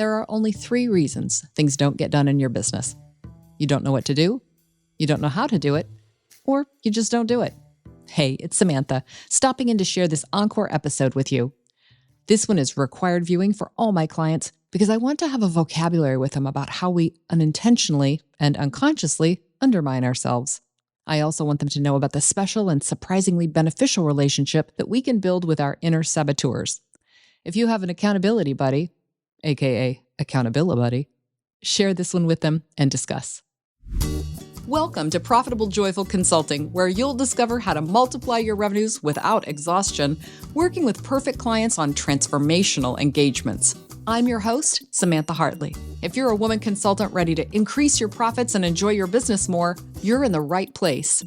There are only 3 reasons things don't get done in your business. You don't know what to do, you don't know how to do it, or you just don't do it. Hey, it's Samantha, stopping in to share this encore episode with you. This one is required viewing for all my clients because I want to have a vocabulary with them about how we unintentionally and unconsciously undermine ourselves. I also want them to know about the special and surprisingly beneficial relationship that we can build with our inner saboteurs. If you have an accountability buddy, aka accountability buddy, share this one with them and discuss. Welcome to Profitable Joyful Consulting, where you'll discover how to multiply your revenues without exhaustion, working with perfect clients on transformational engagements. I'm your host, Samantha Hartley. If you're a woman consultant ready to increase your profits and enjoy your business more, you're in the right place.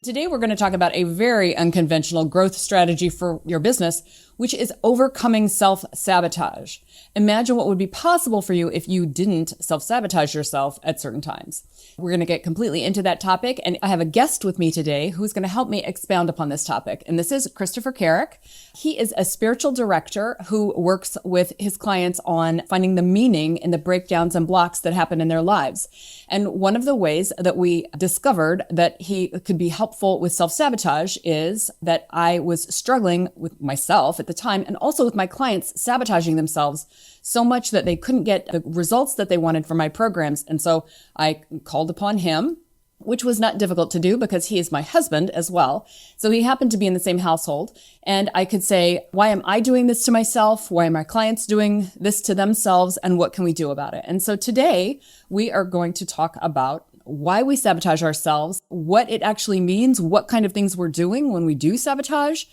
Today, we're going to talk about a very unconventional growth strategy for your business, which is overcoming self-sabotage. Imagine what would be possible for you if you didn't self-sabotage yourself at certain times. We're going to get completely into that topic, and I have a guest with me today who's going to help me expound upon this topic, and this is Christopher Carrick. He is a spiritual director who works with his clients on finding the meaning in the breakdowns and blocks that happen in their lives. And one of the ways that we discovered that he could be helpful with self-sabotage is that I was struggling with myself at the time and also with my clients sabotaging themselves so much that they couldn't get the results that they wanted from my programs. And so I called upon him, which was not difficult to do because he is my husband as well. So he happened to be in the same household. And I could say, why am I doing this to myself? Why are my clients doing this to themselves? And what can we do about it? And so today we are going to talk about why we sabotage ourselves, what it actually means, what kind of things we're doing when we do sabotage,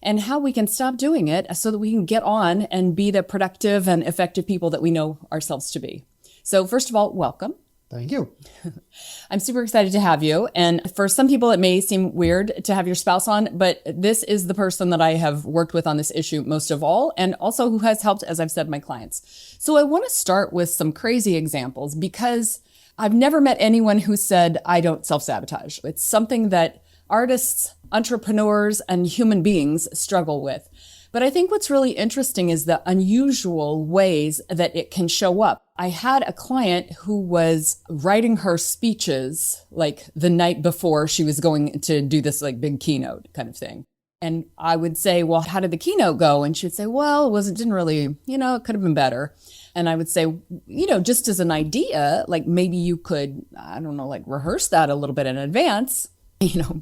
and how we can stop doing it so that we can get on and be the productive and effective people that we know ourselves to be. So first of all, welcome. Thank you. I'm super excited to have you. And for some people, it may seem weird to have your spouse on, but this is the person that I have worked with on this issue most of all, and also who has helped, as I've said, my clients. So I want to start with some crazy examples because I've never met anyone who said, I don't self-sabotage. It's something that artists, entrepreneurs, and human beings struggle with. But I think what's really interesting is the unusual ways that it can show up. I had a client who was writing her speeches like the night before she was going to do this like big keynote kind of thing. And I would say, well, how did the keynote go? And she would say, well, it didn't really, it could have been better. And I would say, just as an idea, like maybe you could, rehearse that a little bit in advance,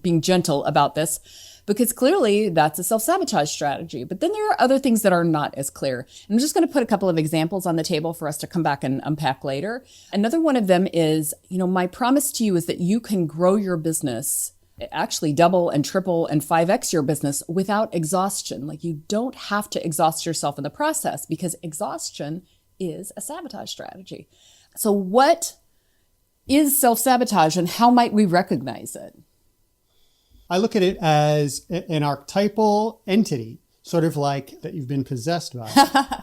being gentle about this, because clearly that's a self-sabotage strategy. But then there are other things that are not as clear. And I'm just going to put a couple of examples on the table for us to come back and unpack later. Another one of them is, my promise to you is that you can grow your business, actually double and triple and 5x your business without exhaustion. Like you don't have to exhaust yourself in the process because exhaustion is a sabotage strategy. So what is self-sabotage and how might we recognize it? I look at it as an archetypal entity, sort of like that you've been possessed by.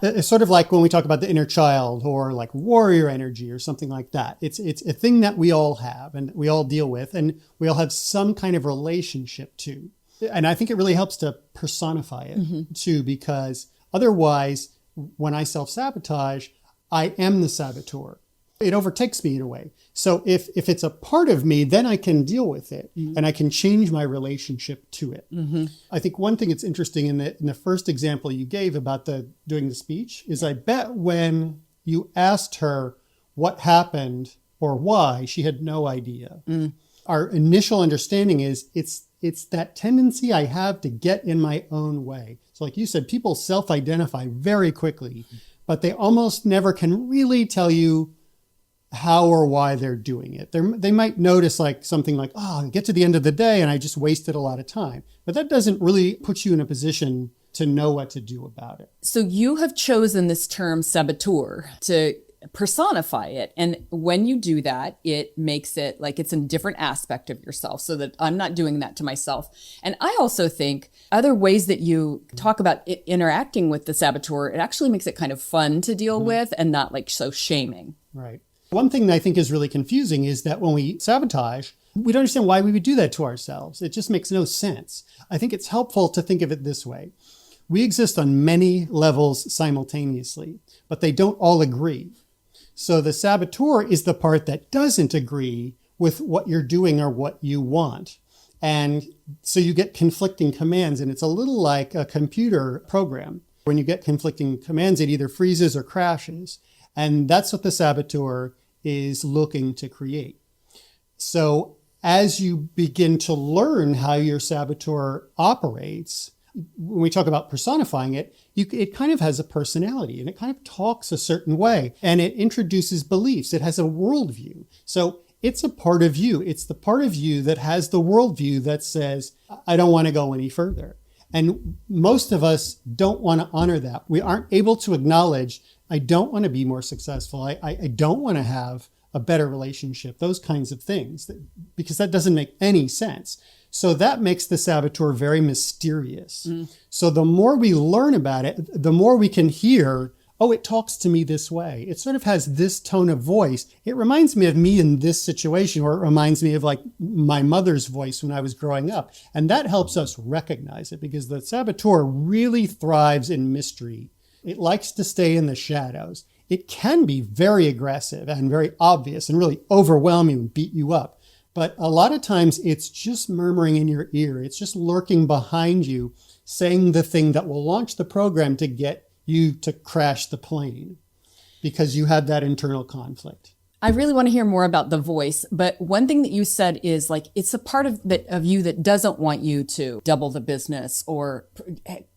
It's sort of like when we talk about the inner child or like warrior energy or something like that. It's a thing that we all have and we all deal with and we all have some kind of relationship to. And I think it really helps to personify it too, because otherwise, when I self-sabotage, I am the saboteur. It overtakes me in a way. So if it's a part of me, then I can deal with it and I can change my relationship to it. I think one thing that's interesting in the first example you gave about doing the speech is I bet when you asked her what happened or why, she had no idea. Our initial understanding is it's that tendency I have to get in my own way. So like you said, people self-identify very quickly, but they almost never can really tell you how or why they're doing it. They might notice like something like, I get to the end of the day and I just wasted a lot of time. But that doesn't really put you in a position to know what to do about it. So you have chosen this term saboteur to personify it. And when you do that, it makes it like it's a different aspect of yourself so that I'm not doing that to myself. And I also think other ways that you talk about it interacting with the saboteur, it actually makes it kind of fun to deal with and not like so shaming. Right. One thing that I think is really confusing is that when we sabotage, we don't understand why we would do that to ourselves. It just makes no sense. I think it's helpful to think of it this way. We exist on many levels simultaneously, but they don't all agree. So the saboteur is the part that doesn't agree with what you're doing or what you want. And so you get conflicting commands, and it's a little like a computer program. When you get conflicting commands, it either freezes or crashes. And that's what the saboteur is looking to create. So as you begin to learn how your saboteur operates, when we talk about personifying it, it kind of has a personality and it kind of talks a certain way and it introduces beliefs. It has a worldview. So it's a part of you. It's the part of you that has the worldview that says, I don't want to go any further. And most of us don't want to honor that. We aren't able to acknowledge, I don't want to be more successful. I don't want to have a better relationship, those kinds of things, because that doesn't make any sense. So that makes the saboteur very mysterious. So the more we learn about it, the more we can hear, oh, it talks to me this way. It sort of has this tone of voice. It reminds me of me in this situation, or it reminds me of like my mother's voice when I was growing up. And that helps us recognize it because the saboteur really thrives in mystery. It likes to stay in the shadows. It can be very aggressive and very obvious and really overwhelm you and beat you up. But a lot of times it's just murmuring in your ear. It's just lurking behind you, saying the thing that will launch the program to get you to crash the plane because you had that internal conflict. I really want to hear more about the voice, but one thing that you said is like, it's a part of you that doesn't want you to double the business or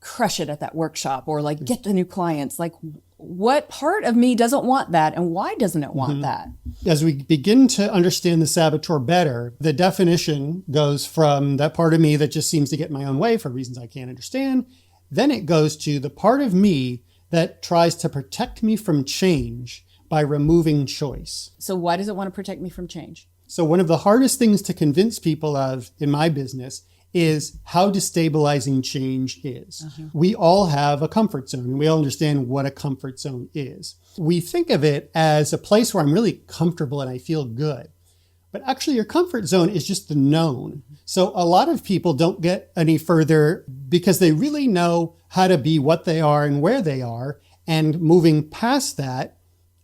crush it at that workshop or like get the new clients. Like, what part of me doesn't want that and why doesn't it want that? As we begin to understand the saboteur better, the definition goes from that part of me that just seems to get in my own way for reasons I can't understand. Then it goes to the part of me that tries to protect me from change by removing choice. So why does it want to protect me from change? So one of the hardest things to convince people of in my business is how destabilizing change is. We all have a comfort zone, and we all understand what a comfort zone is. We think of it as a place where I'm really comfortable and I feel good. But actually, your comfort zone is just the known. So a lot of people don't get any further because they really know how to be what they are and where they are. And moving past that,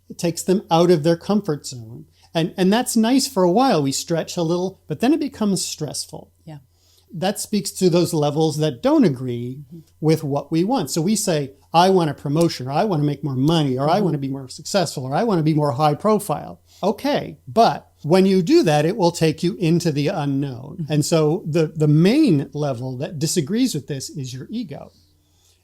it takes them out of their comfort zone. And that's nice for a while. We stretch a little, but then it becomes stressful. Yeah. That speaks to those levels that don't agree with what we want. So we say, I want a promotion, or I want to make more money, or I want to be more successful, or I want to be more high profile. Okay, but when you do that, it will take you into the unknown. And so the main level that disagrees with this is your ego.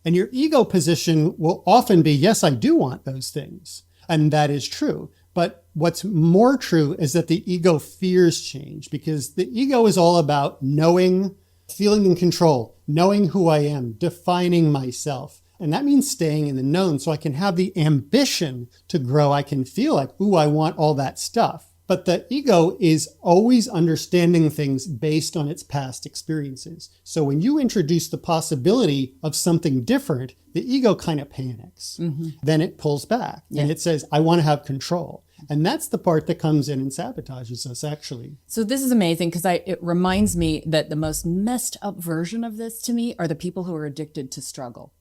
And your ego position will often be, yes, I do want those things. And that is true. But what's more true is that the ego fears change because the ego is all about knowing, feeling in control, knowing who I am, defining myself. And that means staying in the known so I can have the ambition to grow. I can feel like, ooh, I want all that stuff. But the ego is always understanding things based on its past experiences. So when you introduce the possibility of something different, the ego kind of panics. Then it pulls back and it says, I want to have control. And that's the part that comes in and sabotages us, actually. So this is amazing because it reminds me that the most messed up version of this to me are the people who are addicted to struggle.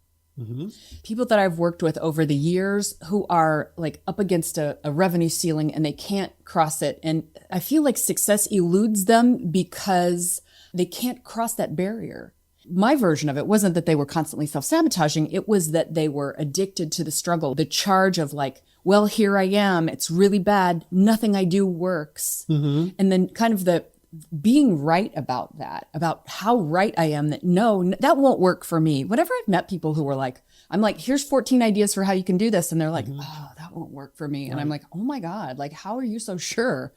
People that I've worked with over the years who are like up against a revenue ceiling and they can't cross it. And I feel like success eludes them because they can't cross that barrier. My version of it wasn't that they were constantly self-sabotaging. It was that they were addicted to the struggle, the charge of like, well, here I am. It's really bad. Nothing I do works. And then kind of the being right about that, about how right I am, that no, that won't work for me. Whenever I've met people who were like, I'm like, here's 14 ideas for how you can do this. And they're like, oh, that won't work for me. And I'm like, oh my God, like, how are you so sure?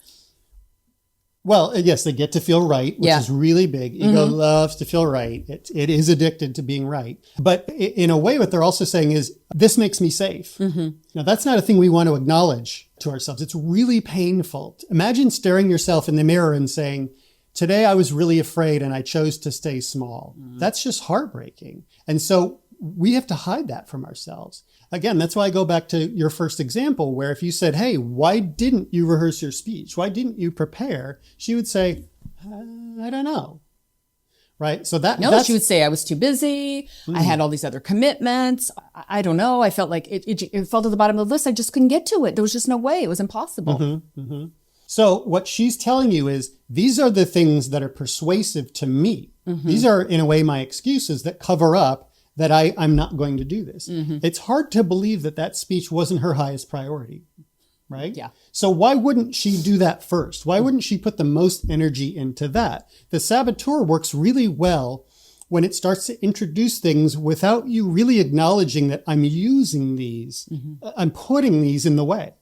Well, yes, they get to feel right, which is really big. Ego loves to feel right. It is addicted to being right. But in a way, what they're also saying is, this makes me safe. Now, that's not a thing we want to acknowledge to ourselves. It's really painful. Imagine staring yourself in the mirror and saying, today I was really afraid and I chose to stay small. That's just heartbreaking. And so we have to hide that from ourselves. Again, that's why I go back to your first example, where if you said, hey, why didn't you rehearse your speech? Why didn't you prepare? She would say, I don't know. right? So No, that's she would say I was too busy. I had all these other commitments. I don't know. I felt like it fell to the bottom of the list. I just couldn't get to it. There was just no way. It was impossible. So what she's telling you is these are the things that are persuasive to me. These are, in a way, my excuses that cover up that I'm not going to do this. It's hard to believe that speech wasn't her highest priority, right? Yeah. So why wouldn't she do that first? Why wouldn't she put the most energy into that? The saboteur works really well when it starts to introduce things without you really acknowledging that I'm using these, I'm putting these in the way.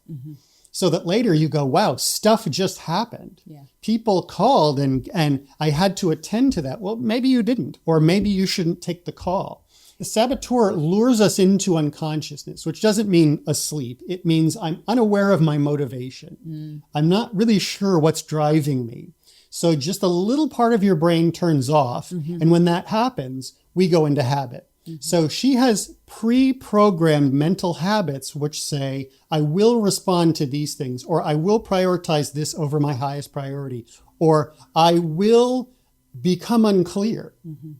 So that later you go, wow, stuff just happened. Yeah. People called and I had to attend to that. Well, maybe you didn't, or maybe you shouldn't take the call. The saboteur lures us into unconsciousness, which doesn't mean asleep. It means I'm unaware of my motivation. I'm not really sure what's driving me. So just a little part of your brain turns off. And when that happens, we go into habit. So she has pre-programmed mental habits which say, I will respond to these things, or I will prioritize this over my highest priority, or I will become unclear.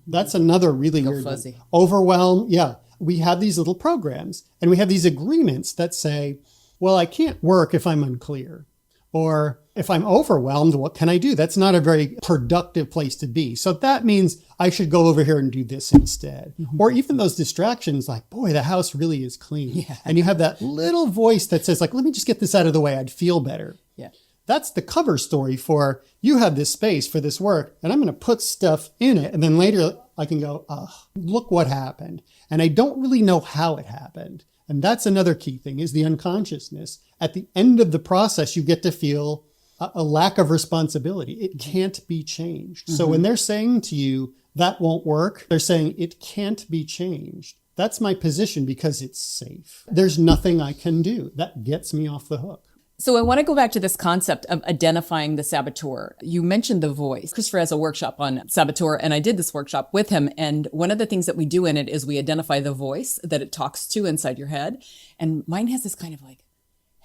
That's another really weird fuzzy. one. Overwhelm. Yeah. We have these little programs and we have these agreements that say, well, I can't work if I'm unclear. Or if I'm overwhelmed, what can I do? That's not a very productive place to be. So that means I should go over here and do this instead. Or even those distractions like, boy, the house really is clean. Yeah. And you have that little voice that says like, let me just get this out of the way. I'd feel better. Yeah. That's the cover story for you have this space for this work and I'm going to put stuff in it. And then later I can go, oh, look what happened. And I don't really know how it happened. And that's another key thing is the unconsciousness. At the end of the process, you get to feel a lack of responsibility. It can't be changed. So when they're saying to you, that won't work, they're saying it can't be changed. That's my position because it's safe. There's nothing I can do. That gets me off the hook. So I want to go back to this concept of identifying the saboteur. You mentioned the voice. Christopher has a workshop on saboteur, and I did this workshop with him. And one of the things that we do in it is we identify the voice that it talks to inside your head. And mine has this kind of like,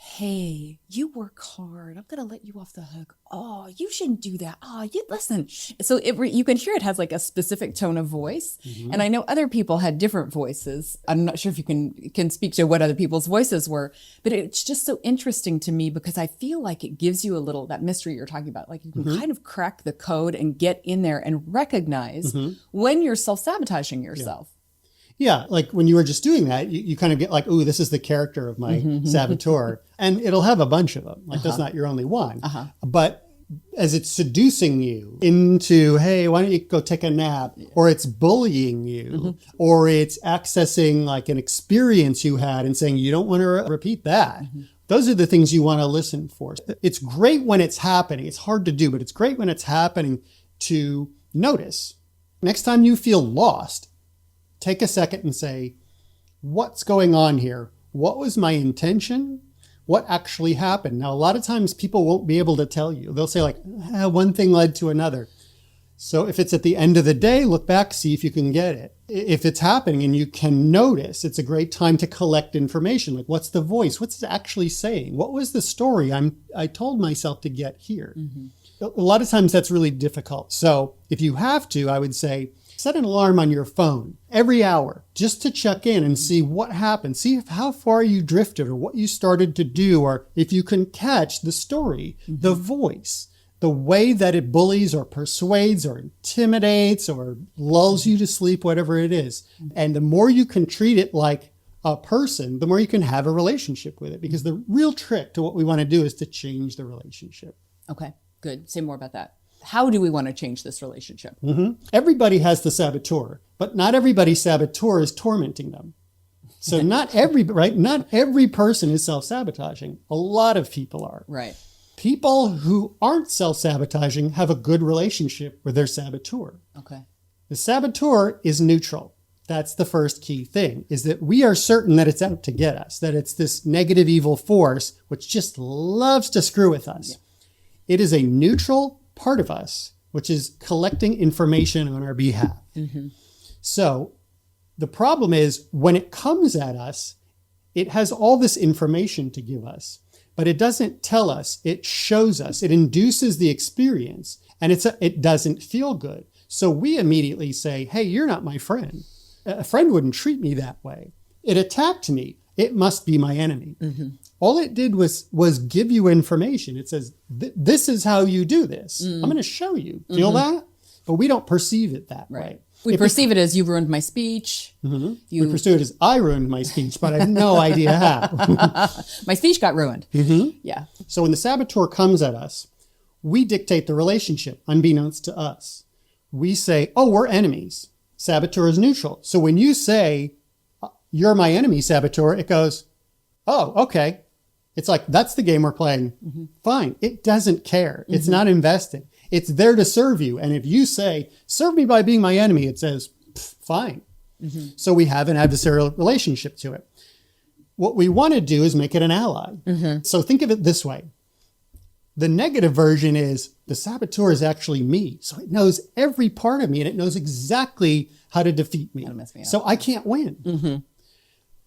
hey, you work hard. I'm going to let you off the hook. Oh, you shouldn't do that. Oh, you listen. So you can hear it has like a specific tone of voice. And I know other people had different voices. I'm not sure if you can speak to what other people's voices were, but it's just so interesting to me because I feel like it gives you a little, that mystery you're talking about, like you can kind of crack the code and get in there and recognize when you're self-sabotaging yourself. Yeah, like when you were just doing that, you kind of get like, ooh, this is the character of my saboteur. And it'll have a bunch of them. Like that's not your only one. But as it's seducing you into, hey, why don't you go take a nap? Or it's bullying you. Or it's accessing like an experience you had and saying, you don't want to repeat that. Those are the things you want to listen for. It's great when it's happening. It's hard to do, but it's great when it's happening to notice. Next time you feel lost, take a second and say, what's going on here? What was my intention? What actually happened? Now, a lot of times people won't be able to tell you. They'll say like, one thing led to another. So if it's at the end of the day, look back, see if you can get it. If it's happening and you can notice, it's a great time to collect information. Like what's the voice? What's it actually saying? What was the story I told myself to get here? A lot of times that's really difficult. So if you have to, I would say, set an alarm on your phone every hour just to check in and see what happened. See how far you drifted or what you started to do, or if you can catch the story, the voice, the way that it bullies or persuades or intimidates or lulls you to sleep, whatever it is. And the more you can treat it like a person, the more you can have a relationship with it. Because the real trick to what we want to do is to change the relationship. Okay, good. Say more about that. How do we want to change this relationship? Everybody has the saboteur, but not everybody's saboteur is tormenting them. So not every person is self-sabotaging. A lot of people are. Right. People who aren't self-sabotaging have a good relationship with their saboteur. Okay. The saboteur is neutral. That's the first key thing, is that we are certain that it's out to get us, that it's this negative evil force which just loves to screw with us. Yeah. It is a neutral part of us, which is collecting information on our behalf. So the problem is when it comes at us, it has all this information to give us, but it doesn't tell us, it shows us, it induces the experience, and it doesn't feel good. So we immediately say, hey, you're not my friend. A friend wouldn't treat me that way. It attacked me. It must be my enemy. All it did was give you information. It says, this is how you do this. I'm going to show you. Feel that? But we don't perceive it that way. We perceive it as you ruined my speech. We perceive it as I ruined my speech, but I have no idea how. My speech got ruined. Yeah. So when the saboteur comes at us, we dictate the relationship unbeknownst to us. We say, oh, we're enemies. Saboteur is neutral. So when you say, you're my enemy, saboteur, it goes, oh, okay. It's like, that's the game we're playing. Fine. It doesn't care. It's not invested. It's there to serve you. And if you say, serve me by being my enemy, it says, fine. So we have an adversarial relationship to it. What we want to do is make it an ally. So think of it this way. The negative version is the saboteur is actually me. So it knows every part of me and it knows exactly how to defeat me. So I can't win.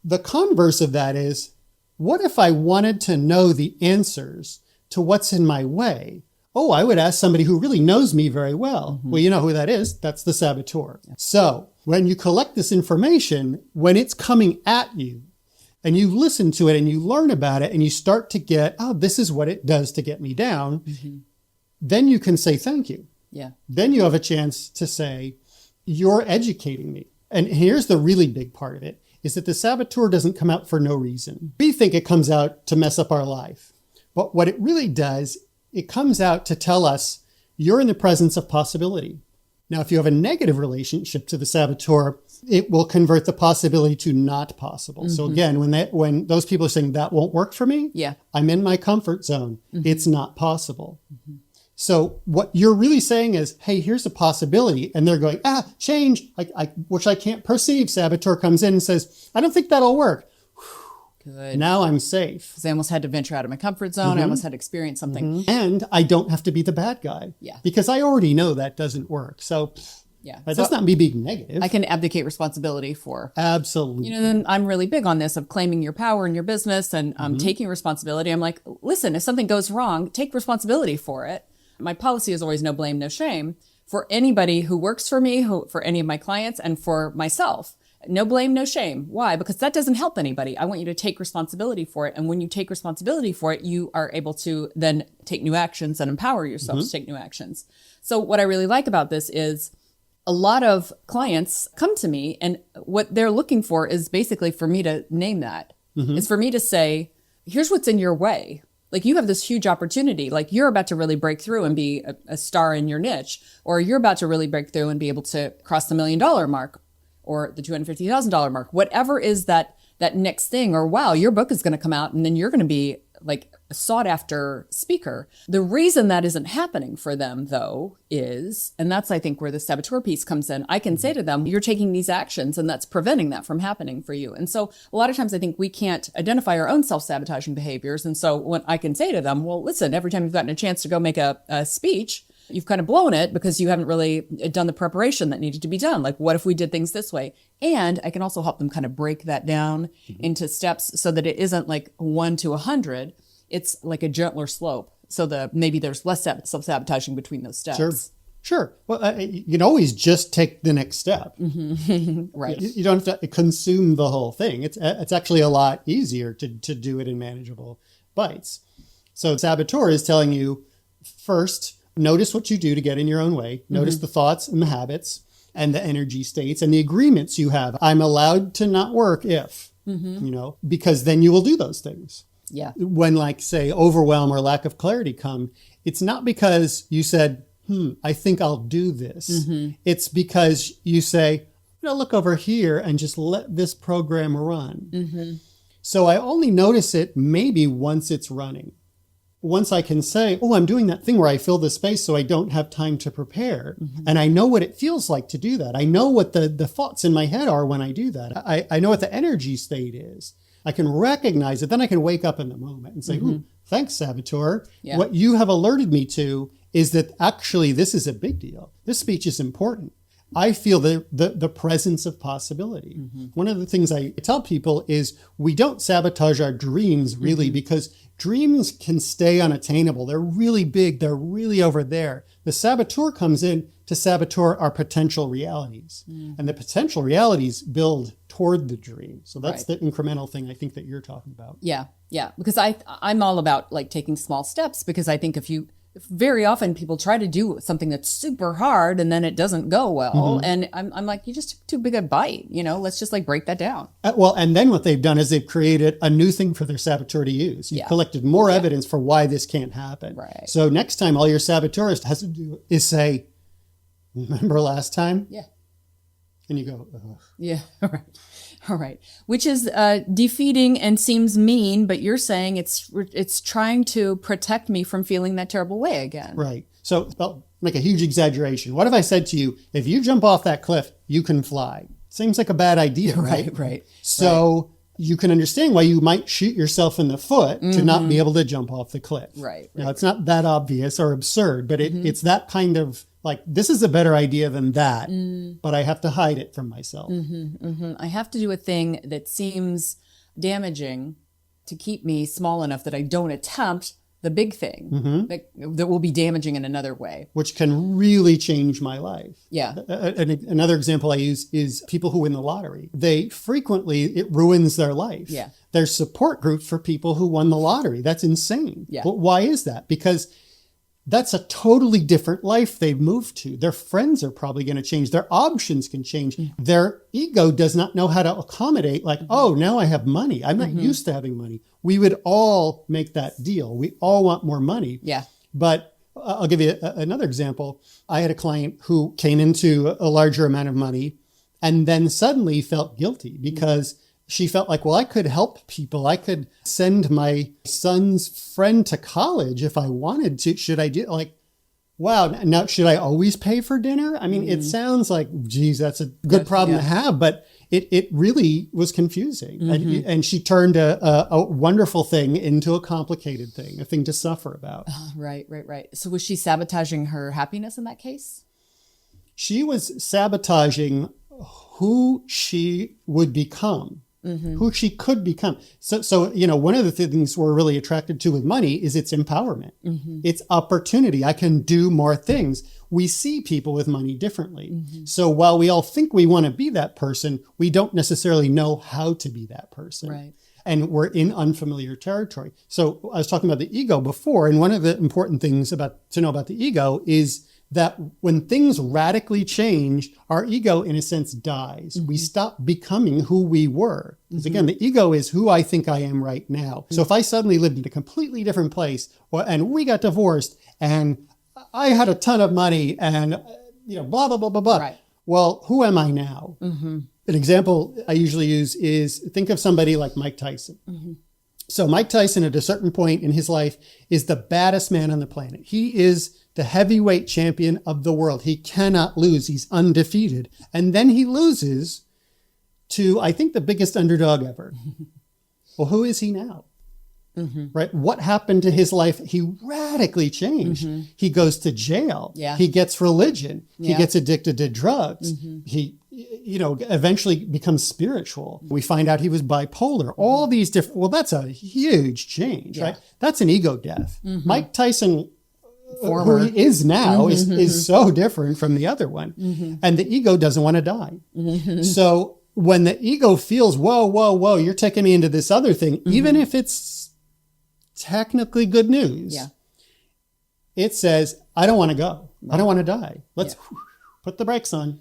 The converse of that is, what if I wanted to know the answers to what's in my way? Oh, I would ask somebody who really knows me very well. Well, you know who that is? That's the saboteur. So when you collect this information, when it's coming at you and you listen to it and you learn about it and you start to get, oh, this is what it does to get me down, then you can say thank you. Then you have a chance to say, you're educating me. And here's the really big part of it, is that the saboteur doesn't come out for no reason. We think it comes out to mess up our life. But what it really does, it comes out to tell us you're in the presence of possibility. Now, if you have a negative relationship to the saboteur, it will convert the possibility to not possible. So again, when those people are saying that won't work for me, I'm in my comfort zone. It's not possible. So what you're really saying is, hey, here's a possibility. And they're going, change, which I can't perceive. Saboteur comes in and says, I don't think that'll work. Good. Now I'm safe. Because I almost had to venture out of my comfort zone. I almost had to experience something. And I don't have to be the bad guy. Because I already know that doesn't work. So that's not me being negative. I can abdicate responsibility for. Absolutely. Then I'm really big on this of claiming your power in your business and taking responsibility. I'm like, listen, if something goes wrong, take responsibility for it. My policy is always no blame, no shame for anybody who works for me, for any of my clients, and for myself. No blame, no shame. Why? Because that doesn't help anybody. I want you to take responsibility for it. And when you take responsibility for it, you are able to then take new actions and empower yourself to take new actions. So what I really like about this is a lot of clients come to me and what they're looking for is basically for me to name that. It's for me to say, here's what's in your way. Like you have this huge opportunity, like you're about to really break through and be a star in your niche, or you're about to really break through and be able to cross the $1 million mark or the $250,000 mark, whatever is that next thing, or wow, your book is going to come out and then you're going to be like a sought after speaker. The reason that isn't happening for them though is, and that's I think where the saboteur piece comes in, I can say to them, you're taking these actions and that's preventing that from happening for you. And so a lot of times I think we can't identify our own self-sabotaging behaviors. And so when I can say to them, well, listen, every time you've gotten a chance to go make a speech, you've kind of blown it because you haven't really done the preparation that needed to be done. Like, what if we did things this way? And I can also help them kind of break that down into steps so that it isn't like 1 to 100. It's like a gentler slope. So maybe there's less self-sabotaging between those steps. Sure. Well, you can always just take the next step. Right. You don't have to consume the whole thing. It's actually a lot easier to do it in manageable bites. So saboteur is telling you, first, notice what you do to get in your own way. Notice the thoughts and the habits and the energy states and the agreements you have. I'm allowed to not work if, because then you will do those things. Yeah. When say overwhelm or lack of clarity come, it's not because you said, I think I'll do this. It's because you say, I'm going to look over here and just let this program run. So I only notice it maybe once it's running. Once I can say, oh, I'm doing that thing where I fill the space so I don't have time to prepare. And I know what it feels like to do that. I know what the thoughts in my head are when I do that. I know what the energy state is. I can recognize it. Then I can wake up in the moment and say, thanks, saboteur. Yeah. What you have alerted me to is that actually this is a big deal. This speech is important. I feel the presence of possibility. One of the things I tell people is we don't sabotage our dreams really because dreams can stay unattainable. They're really big. They're really over there. The saboteur comes in to to saboteur are potential realities. And the potential realities build toward the dream. So that's the incremental thing I think that you're talking about. Yeah. Because I'm all about like taking small steps, because I think if very often people try to do something that's super hard and then it doesn't go well. And I'm like, you just took too big a bite, let's just like break that down. Well, and then what they've done is they've created a new thing for their saboteur to use. You've collected more evidence for why this can't happen. Right. So next time all your saboteurist has to do is say, remember last time? Yeah. And you go, ugh. Yeah. All right. Which is defeating and seems mean, but you're saying it's trying to protect me from feeling that terrible way again. Right. So I'll make a huge exaggeration. What if I said to you, if you jump off that cliff, you can fly? Seems like a bad idea, right? Right. So you can understand why you might shoot yourself in the foot to not be able to jump off the cliff. Right. Now, it's not that obvious or absurd, but it's that kind of like, this is a better idea than that, but I have to hide it from myself. I have to do a thing that seems damaging to keep me small enough that I don't attempt the big thing that will be damaging in another way. Which can really change my life. Yeah. Another example I use is people who win the lottery. They frequently, it ruins their life. Yeah. There's support groups for people who won the lottery. That's insane. Yeah. But why is that? Because that's a totally different life they've moved to. Their friends are probably going to change. Their options can change. Their ego does not know how to accommodate, like, oh, now I have money. I'm not used to having money. We would all make that deal. We all want more money. Yeah. But I'll give you another example. I had a client who came into a larger amount of money and then suddenly felt guilty because she felt like, well, I could help people. I could send my son's friend to college if I wanted to. Should I do like, wow, now should I always pay for dinner? I mean, it sounds like, geez, that's a good problem to have, but it really was confusing. And she turned a wonderful thing into a complicated thing, a thing to suffer about. Right. So was she sabotaging her happiness in that case? She was sabotaging who she would become. Who she could become. So, one of the things we're really attracted to with money is its empowerment. It's opportunity. I can do more things. We see people with money differently. So while we all think we want to be that person, we don't necessarily know how to be that person. Right. And we're in unfamiliar territory. So I was talking about the ego before, and one of the important things to know about the ego is that when things radically change, our ego, in a sense, dies. We stop becoming who we were. Because again, the ego is who I think I am right now. So if I suddenly lived in a completely different place, and we got divorced, and I had a ton of money, and blah, blah, blah, blah, blah. Right. Well, who am I now? An example I usually use is think of somebody like Mike Tyson. So Mike Tyson, at a certain point in his life, is the baddest man on the planet. He is the heavyweight champion of the world. He cannot lose. He's undefeated. And then he loses to, I think, the biggest underdog ever. Well, who is he now? Right? What happened to his life? He radically changed. He goes to jail. Yeah. He gets religion. He Yeah. gets addicted to drugs. He, eventually becomes spiritual. We find out he was bipolar. All these different, well, that's a huge change, right? That's an ego death. Mike Tyson, who he is now, is so different from the other one. And the ego doesn't want to die. So when the ego feels, whoa, you're taking me into this other thing, even if it's technically good news, it says, I don't want to go. I don't want to die. Let's put the brakes on.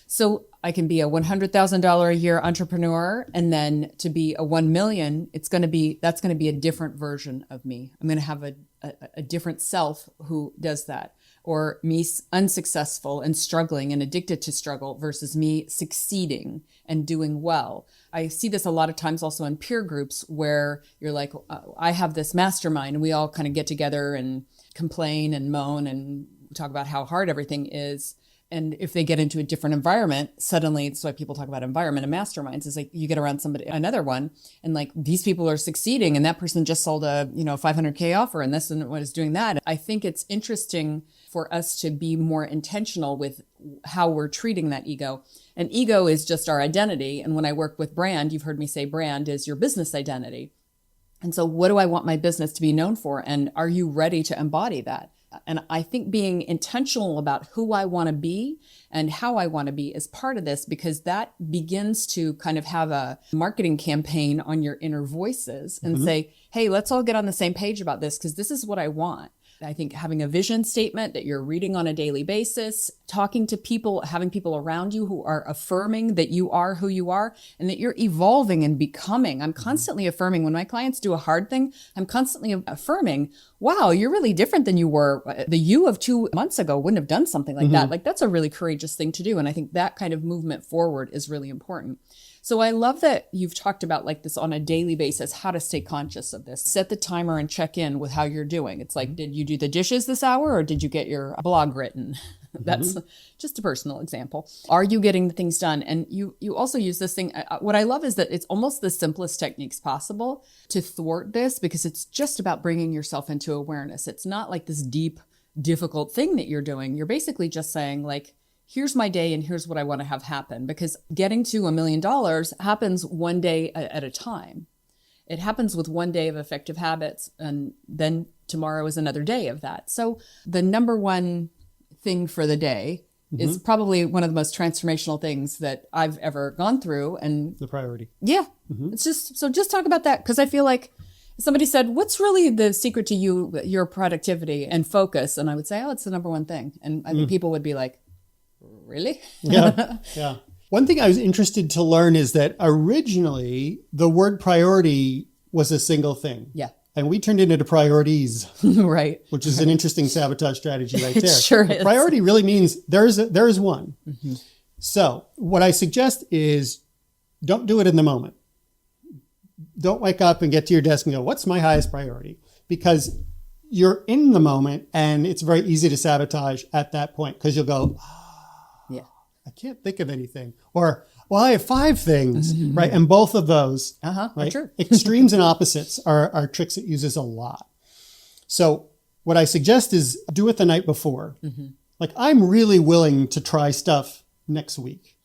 So I can be a $100,000 a year entrepreneur, and then to be a 1 million, that's going to be a different version of me. I'm going to have a different self who does that, or me unsuccessful and struggling and addicted to struggle versus me succeeding and doing well. I see this a lot of times also in peer groups where you're like, I have this mastermind, and we all kind of get together and complain and moan and talk about how hard everything is. And if they get into a different environment, suddenly, it's why people talk about environment and masterminds, is like you get around another one, and like these people are succeeding, and that person just sold a 500K offer, and this and what is doing that. I think it's interesting for us to be more intentional with how we're treating that ego. And ego is just our identity. And when I work with brand, you've heard me say brand is your business identity. And so what do I want my business to be known for? And are you ready to embody that? And I think being intentional about who I want to be and how I want to be is part of this, because that begins to kind of have a marketing campaign on your inner voices and say, hey, let's all get on the same page about this, because this is what I want. I think having a vision statement that you're reading on a daily basis, talking to people, having people around you who are affirming that you are who you are and that you're evolving and becoming. I'm constantly affirming. When my clients do a hard thing, I'm constantly affirming, wow, you're really different than you were. The you of 2 months ago wouldn't have done something like that. Like, that's a really courageous thing to do. And I think that kind of movement forward is really important. So I love that you've talked about like this on a daily basis, how to stay conscious of this. Set the timer and check in with how you're doing. It's like, did you do the dishes this hour or did you get your blog written? That's just a personal example. Are you getting the things done? And you also use this thing. What I love is that it's almost the simplest techniques possible to thwart this, because it's just about bringing yourself into awareness. It's not like this deep, difficult thing that you're doing. You're basically just saying like, here's my day and here's what I want to have happen. Because getting to $1 million happens one day at a time. It happens with one day of effective habits, and then tomorrow is another day of that. So the number one thing for the day is probably one of the most transformational things that I've ever gone through. And The priority. yeah, it's just talk about that. Because I feel like somebody said, what's really the secret to your productivity and focus? And I would say, oh, it's the number one thing. And I think people would be like, really? Yeah. Yeah. One thing I was interested to learn is that originally the word priority was a single thing. Yeah. And we turned it into priorities, Right. which is an interesting sabotage strategy right there. Sure is. Priority really means there is one. So what I suggest is don't do it in the moment. Don't wake up and get to your desk and go, what's my highest priority? Because you're in the moment and it's very easy to sabotage at that point, because you'll go, Yeah. I can't think of anything. Or, well, I have 5 things, right? And both of those, right? True. Extremes and opposites are tricks it uses a lot. So what I suggest is do it the night before. Like, I'm really willing to try stuff next week.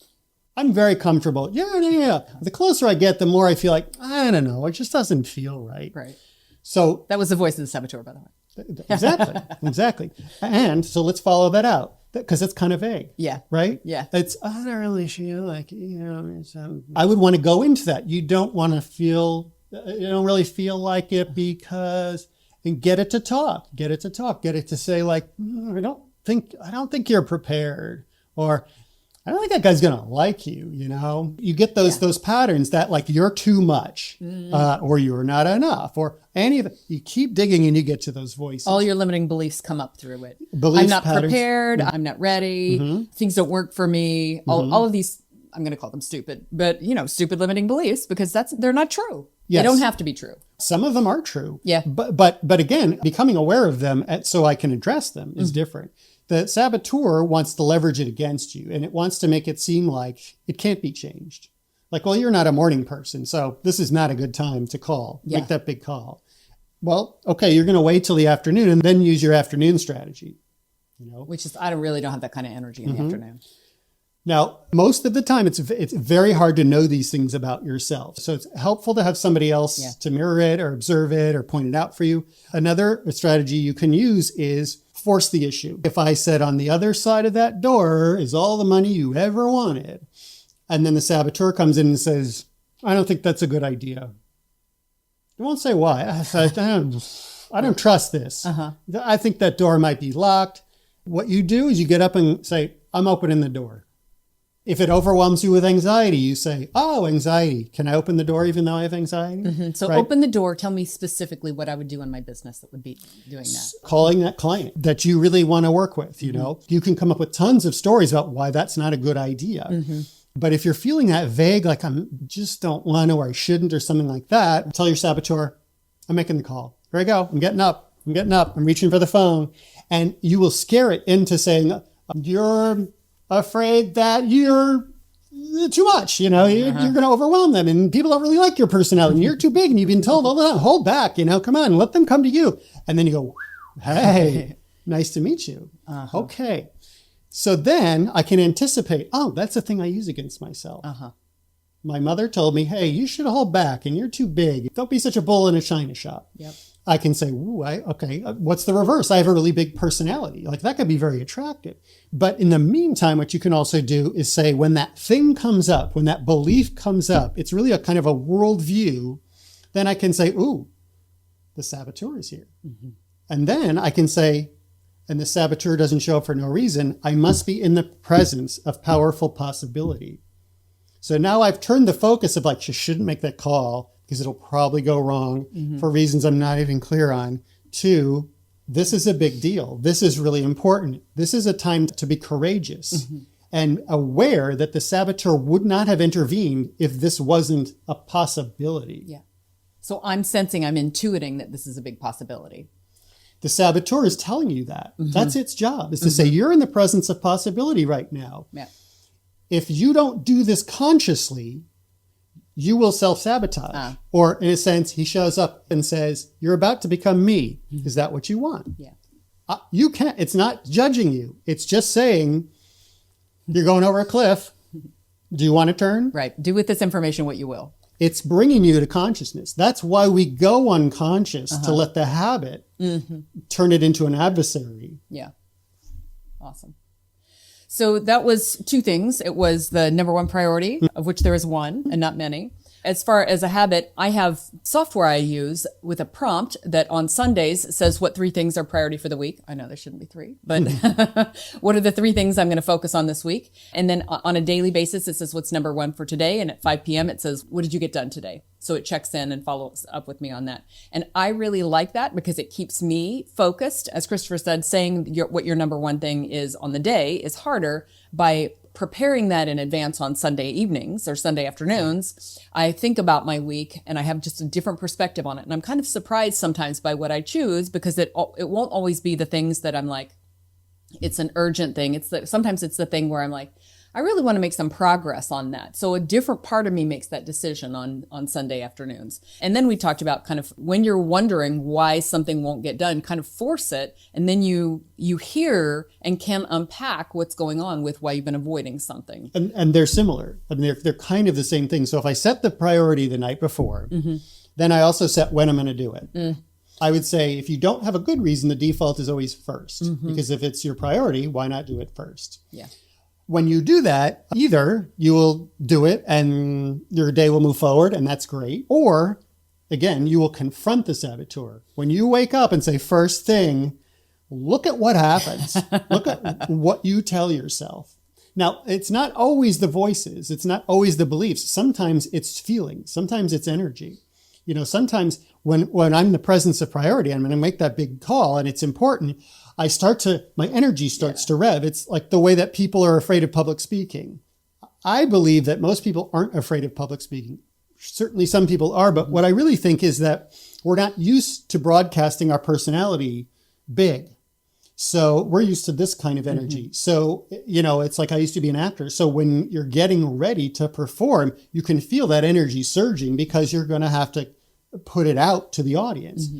I'm very comfortable. Yeah. The closer I get, the more I feel like, I don't know, it just doesn't feel right. Right. So That was the voice of the saboteur, by the way. exactly. And so let's follow that out, because it's kind of vague. Yeah. Right? Yeah. It's, I don't really feel like, I would want to go into that. You don't want to feel, you don't really feel like it, because, and get it to talk, get it to say like, I don't think you're prepared, or I don't think that guy's going to like you, You get those patterns that like you're too much, or you're not enough, or any of it. You keep digging and you get to those voices. All your limiting beliefs come up through it. Beliefs, I'm not patterns. prepared. I'm not ready. Things don't work for me. All of these, I'm going to call them stupid, but stupid limiting beliefs, because they're not true. Yes. They don't have to be true. Some of them are true. Yeah. But again, becoming aware of them so I can address them is different. The saboteur wants to leverage it against you, and it wants to make it seem like it can't be changed. Like, well, you're not a morning person, so this is not a good time to call, make that big call. Well, okay, you're going to wait till the afternoon and then use your afternoon strategy. Which is, I really don't have that kind of energy in the afternoon. Now, most of the time, it's very hard to know these things about yourself. So it's helpful to have somebody else to mirror it or observe it or point it out for you. Another strategy you can use is force the issue. If I said on the other side of that door is all the money you ever wanted, and then the saboteur comes in and says, I don't think that's a good idea. I won't say why. I don't trust this. I think that door might be locked. What you do is you get up and say, I'm opening the door. If it overwhelms you with anxiety, you say, oh, anxiety. Can I open the door even though I have anxiety? So open the door. Tell me specifically what I would do in my business that would be doing that. Calling that client that you really want to work with, You can come up with tons of stories about why that's not a good idea. But if you're feeling that vague, like I just don't want to, or I shouldn't, or something like that, tell your saboteur, I'm making the call. Here I go. I'm getting up. I'm reaching for the phone. And you will scare it into saying, you're afraid that you're too much, you're going to overwhelm them, and people don't really like your personality, and you're too big, and you've been told all the time, hold back, come on, let them come to you. And then you go, hey, nice to meet you. Okay. So then I can anticipate, oh, that's the thing I use against myself. My mother told me, hey, you should hold back, and you're too big. Don't be such a bull in a china shop. Yep. I can say, ooh, okay, what's the reverse? I have a really big personality. Like that could be very attractive. But in the meantime, what you can also do is say, when that thing comes up, when that belief comes up, it's really a kind of a worldview. Then I can say, ooh, the saboteur is here. And then I can say, and the saboteur doesn't show up for no reason, I must be in the presence of powerful possibility. So now I've turned the focus of like, you shouldn't make that call because it'll probably go wrong for reasons I'm not even clear on, to this is a big deal. This is really important. This is a time to be courageous and aware that the saboteur would not have intervened if this wasn't a possibility. Yeah. So I'm sensing, I'm intuiting that this is a big possibility. The saboteur is telling you that. That's its job, is to say, you're in the presence of possibility right now. Yeah. If you don't do this consciously, you will self-sabotage. Or in a sense, he shows up and says, you're about to become me. Is that what you want? Yeah. You can't, it's not judging you. It's just saying, you're going over a cliff. Do you want to turn? Right. Do with this information what you will. It's bringing you to consciousness. That's why we go unconscious, to let the habit turn it into an adversary. Yeah. Awesome. So that was two things. It was the number one priority, of which there is one and not many. As far as a habit, I have software I use with a prompt that on Sundays says what 3 things are priority for the week. I know there shouldn't be 3, but what are the 3 things I'm going to focus on this week? And then on a daily basis, it says what's number 1 for today. And at 5 p.m., it says, what did you get done today? So it checks in and follows up with me on that. And I really like that because it keeps me focused. As Christopher said, saying what your number 1 thing is on the day is harder. By preparing that in advance on Sunday evenings or Sunday afternoons, I think about my week and I have just a different perspective on it. And I'm kind of surprised sometimes by what I choose because it won't always be the things that I'm like, it's an urgent thing. Sometimes it's the thing where I'm like, I really want to make some progress on that. So a different part of me makes that decision on Sunday afternoons. And then we talked about kind of when you're wondering why something won't get done, kind of force it. And then you hear and can unpack what's going on with why you've been avoiding something. And they're similar. I mean, they're kind of the same thing. So if I set the priority the night before, then I also set when I'm going to do it. I would say if you don't have a good reason, the default is always first. Because if it's your priority, why not do it first? Yeah. When you do that, either you will do it and your day will move forward and that's great. Or again, you will confront the saboteur. When you wake up and say, first thing, look at what happens. Look at what you tell yourself. Now, it's not always the voices. It's not always the beliefs. Sometimes it's feelings. Sometimes it's energy. You know, sometimes when I'm in the presence of priority, I'm going to make that big call and it's important. My energy starts to rev. It's like the way that people are afraid of public speaking. I believe that most people aren't afraid of public speaking. Certainly some people are, but what I really think is that we're not used to broadcasting our personality big. So we're used to this kind of energy. So, you know, it's like I used to be an actor. So when you're getting ready to perform, you can feel that energy surging because you're going to have to put it out to the audience.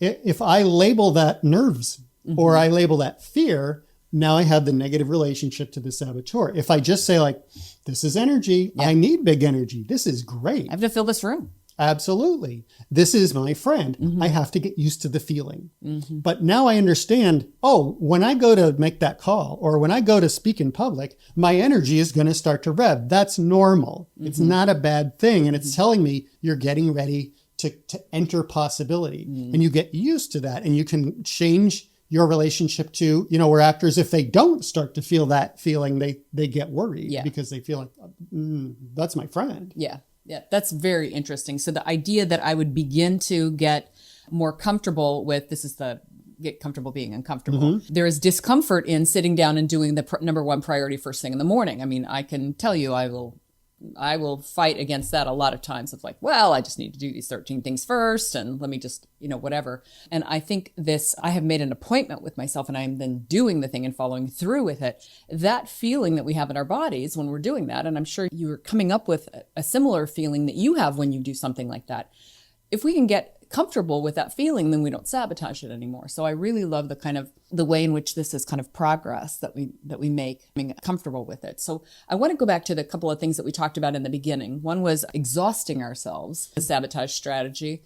If I label that nerves, or I label that fear, now I have the negative relationship to the saboteur. If I just say like, this is energy, I need big energy. This is great. I have to fill this room. Absolutely. This is my friend. I have to get used to the feeling. But now I understand, when I go to make that call or when I go to speak in public, my energy is going to start to rev. That's normal. It's not a bad thing. And it's telling me you're getting ready to enter possibility. And you get used to that and you can change your relationship to, you know, where actors, if they don't start to feel that feeling, they get worried because they feel like, that's my friend. Yeah. Yeah. That's very interesting. So the idea that I would begin to get more comfortable with, get comfortable being uncomfortable. There is discomfort in sitting down and doing the number 1 priority first thing in the morning. I mean, I can tell you, I will fight against that a lot of times of like, well, I just need to do these 13 things first and let me just, you know, whatever. And I think I have made an appointment with myself and I am then doing the thing and following through with it. That feeling that we have in our bodies when we're doing that, and I'm sure you're coming up with a similar feeling that you have when you do something like that. If we can get comfortable with that feeling, then we don't sabotage it anymore. So I really love the way in which this is kind of progress that we make, being comfortable with it. So I want to go back to the couple of things that we talked about in the beginning. One was exhausting ourselves, the sabotage strategy.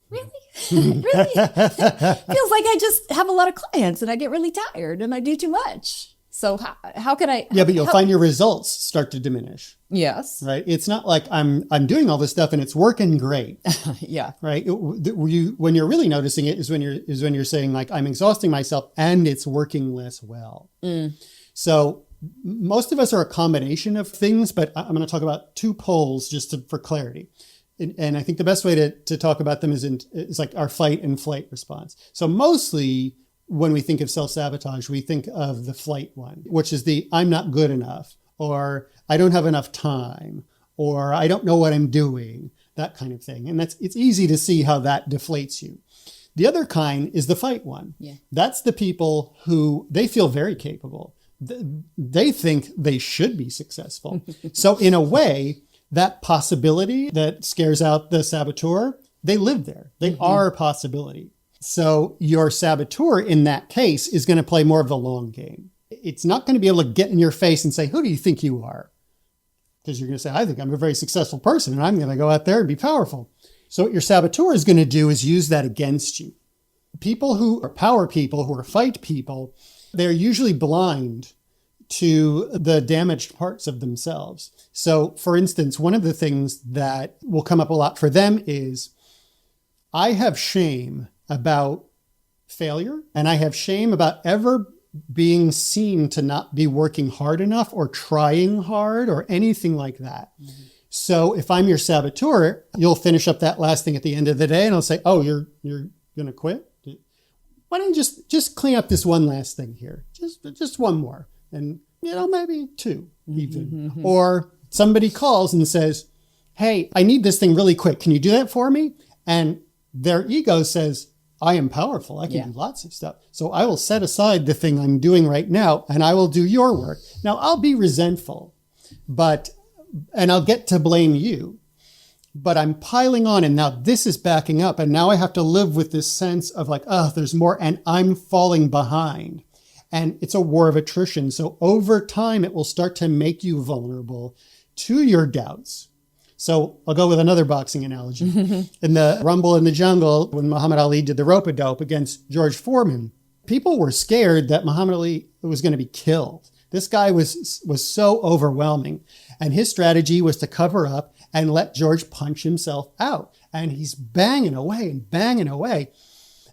Really? Really? Feels like I just have a lot of clients and I get really tired and I do too much. So how can I? Yeah, but you'll find your results start to diminish. Yes. Right. It's not like I'm doing all this stuff and it's working great. Yeah. Right. When you're really noticing it is when you're saying like I'm exhausting myself and it's working less well. So most of us are a combination of things, but I'm going to talk about two poles just for clarity. And I think the best way to talk about them is like our fight and flight response. So mostly when we think of self-sabotage, we think of the flight one, which is the I'm not good enough, or I don't have enough time, or I don't know what I'm doing, that kind of thing. And it's easy to see how that deflates you. The other kind is the fight one. Yeah. That's the people who they feel very capable. They think they should be successful. So in a way, that possibility that scares out the saboteur, they live there. They are a possibility. So your saboteur in that case is going to play more of the long game. It's not going to be able to get in your face and say, who do you think you are? Because you're going to say, I think I'm a very successful person and I'm going to go out there and be powerful. So what your saboteur is going to do is use that against you. People who are power people, who are fight people, they're usually blind to the damaged parts of themselves. So for instance, one of the things that will come up a lot for them is, I have shame about failure, and I have shame about ever being seen to not be working hard enough or trying hard or anything like that. So if I'm your saboteur, you'll finish up that last thing at the end of the day and I'll say, oh, you're going to quit? Why don't you just clean up this one last thing here? Just one more. And, maybe two even. Or somebody calls and says, hey, I need this thing really quick. Can you do that for me? And their ego says, I am powerful. I can do lots of stuff. So I will set aside the thing I'm doing right now and I will do your work. Now I'll be resentful, and I'll get to blame you, but I'm piling on and now this is backing up. And now I have to live with this sense of like, oh, there's more and I'm falling behind. And it's a war of attrition. So over time, it will start to make you vulnerable to your doubts. So I'll go with another boxing analogy. In the Rumble in the Jungle, when Muhammad Ali did the rope-a-dope against George Foreman, people were scared that Muhammad Ali was going to be killed. This guy was so overwhelming. And his strategy was to cover up and let George punch himself out. And he's banging away and banging away.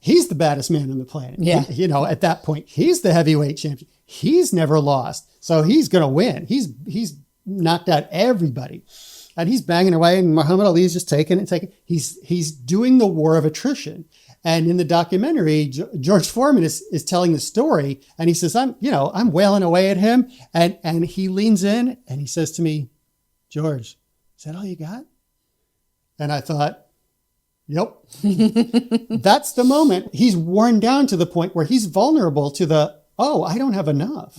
He's the baddest man on the planet. Yeah. At that point, he's the heavyweight champion. He's never lost. So he's going to win. He's knocked out everybody. And he's banging away, and Muhammad Ali is just taking it. He's doing the war of attrition. And in the documentary, George Foreman is telling the story, and he says, I'm wailing away at him. And he leans in and he says to me, George, is that all you got? And I thought, yep. That's the moment. He's worn down to the point where he's vulnerable to I don't have enough.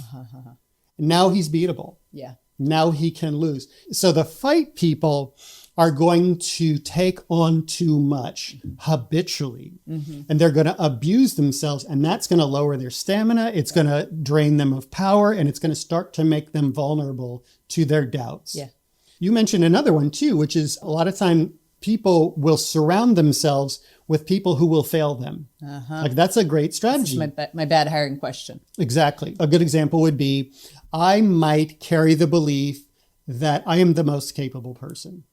Now he's beatable. Yeah. Now he can lose. So the fight people are going to take on too much habitually, and they're going to abuse themselves, and that's going to lower their stamina. It's going to drain them of power, and it's going to start to make them vulnerable to their doubts. Yeah. You mentioned another one too, which is a lot of time people will surround themselves with people who will fail them. Like that's a great strategy. This is my bad hiring question. Exactly. A good example would be, I might carry the belief that I am the most capable person.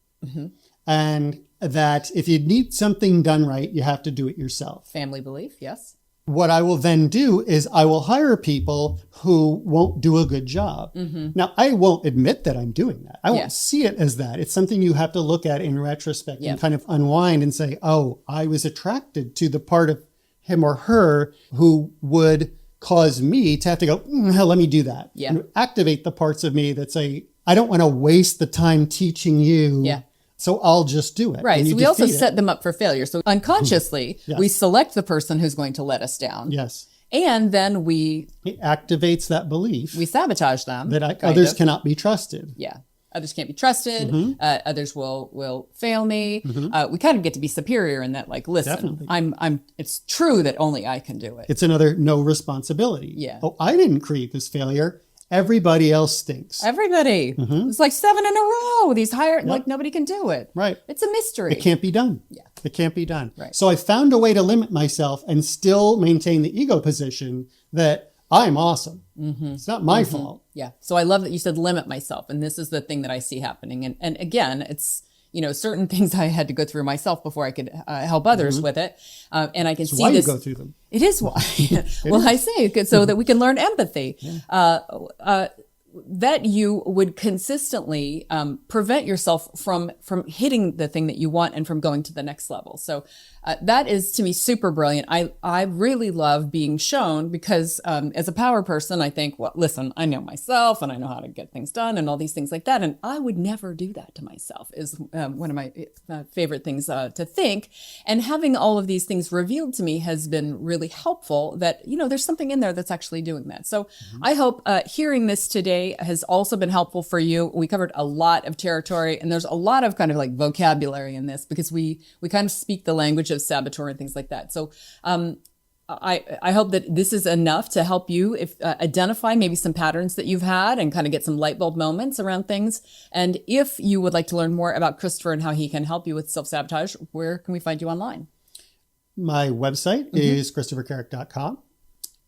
And that if you need something done right, you have to do it yourself. Family belief, yes. What I will then do is I will hire people who won't do a good job. Now, I won't admit that I'm doing that. I won't see it as that. It's something you have to look at in retrospect and kind of unwind and say, oh, I was attracted to the part of him or her who would cause me to have to go, let me do that. And activate the parts of me that say, I don't want to waste the time teaching you. So I'll just do it. Right. So we also set them up for failure. So unconsciously, we select the person who's going to let us down. Yes. And then it activates that belief. We sabotage them. That others cannot be trusted. Yeah. Others can't be trusted. Others will fail me. We kind of get to be superior in that, like, listen, Definitely. It's true that only I can do it. It's another no responsibility. Yeah. Oh, I didn't create this failure. everybody else stinks. Everybody. It's like 7 in a row. These higher, like nobody can do it. Right. It's a mystery. It can't be done. Yeah. It can't be done. Right. So I found a way to limit myself and still maintain the ego position that I'm awesome. It's not my fault. Yeah. So I love that you said limit myself. And this is the thing that I see happening. And again, it's, certain things I had to go through myself before I could help others with it. And I can see Why this. you go through them? It is why. I say it so that we can learn empathy. That you would consistently prevent yourself from hitting the thing that you want and from going to the next level. So that is, to me, super brilliant. I really love being shown because as a power person, I think, well, listen, I know myself and I know how to get things done and all these things like that. And I would never do that to myself is one of my favorite things to think. And having all of these things revealed to me has been really helpful that, there's something in there that's actually doing that. So I hope hearing this today has also been helpful for you. We covered a lot of territory and there's a lot of kind of like vocabulary in this because we kind of speak the language of saboteur and things like that. So I hope that this is enough to help you identify maybe some patterns that you've had and kind of get some light bulb moments around things. And if you would like to learn more about Christopher and how he can help you with self-sabotage, where can we find you online? My website is christophercarrick.com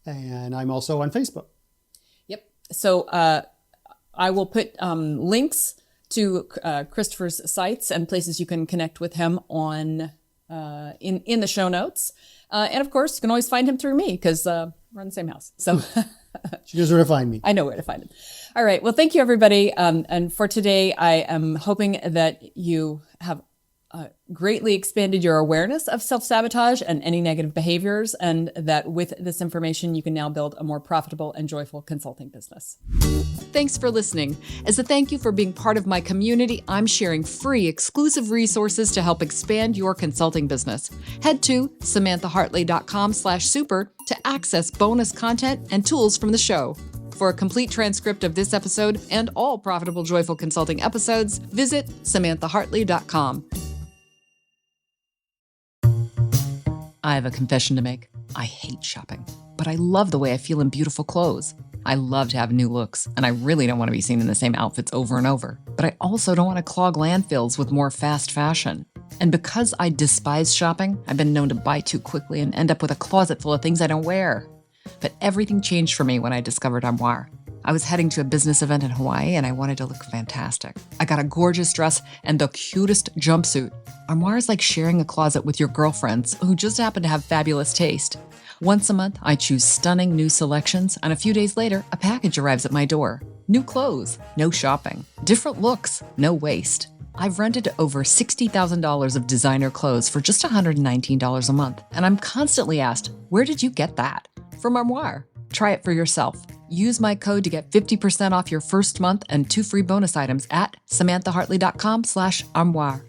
and I'm also on Facebook. Yep. So I will put links to Christopher's sites and places you can connect with him on in the show notes. And of course, you can always find him through me because we're in the same house. So she knows where to find me. I know where to find him. All right. Well, thank you, everybody. And for today, I am hoping that you have greatly expanded your awareness of self-sabotage and any negative behaviors, and that with this information, you can now build a more profitable and joyful consulting business. Thanks for listening. As a thank you for being part of my community, I'm sharing free exclusive resources to help expand your consulting business. Head to samanthahartley.com/super to access bonus content and tools from the show. For a complete transcript of this episode and all Profitable Joyful Consulting episodes, visit samanthahartley.com. I have a confession to make. I hate shopping, but I love the way I feel in beautiful clothes. I love to have new looks, and I really don't want to be seen in the same outfits over and over. But I also don't want to clog landfills with more fast fashion. And because I despise shopping, I've been known to buy too quickly and end up with a closet full of things I don't wear. But everything changed for me when I discovered Armoire. I was heading to a business event in Hawaii and I wanted to look fantastic. I got a gorgeous dress and the cutest jumpsuit. Armoire is like sharing a closet with your girlfriends who just happen to have fabulous taste. Once a month, I choose stunning new selections, and a few days later, a package arrives at my door. New clothes, no shopping. Different looks, no waste. I've rented over $60,000 of designer clothes for just $119 a month, and I'm constantly asked, where did you get that? From Armoire. Try it for yourself. Use my code to get 50% off your first month and 2 free bonus items at samanthahartley.com/armoire.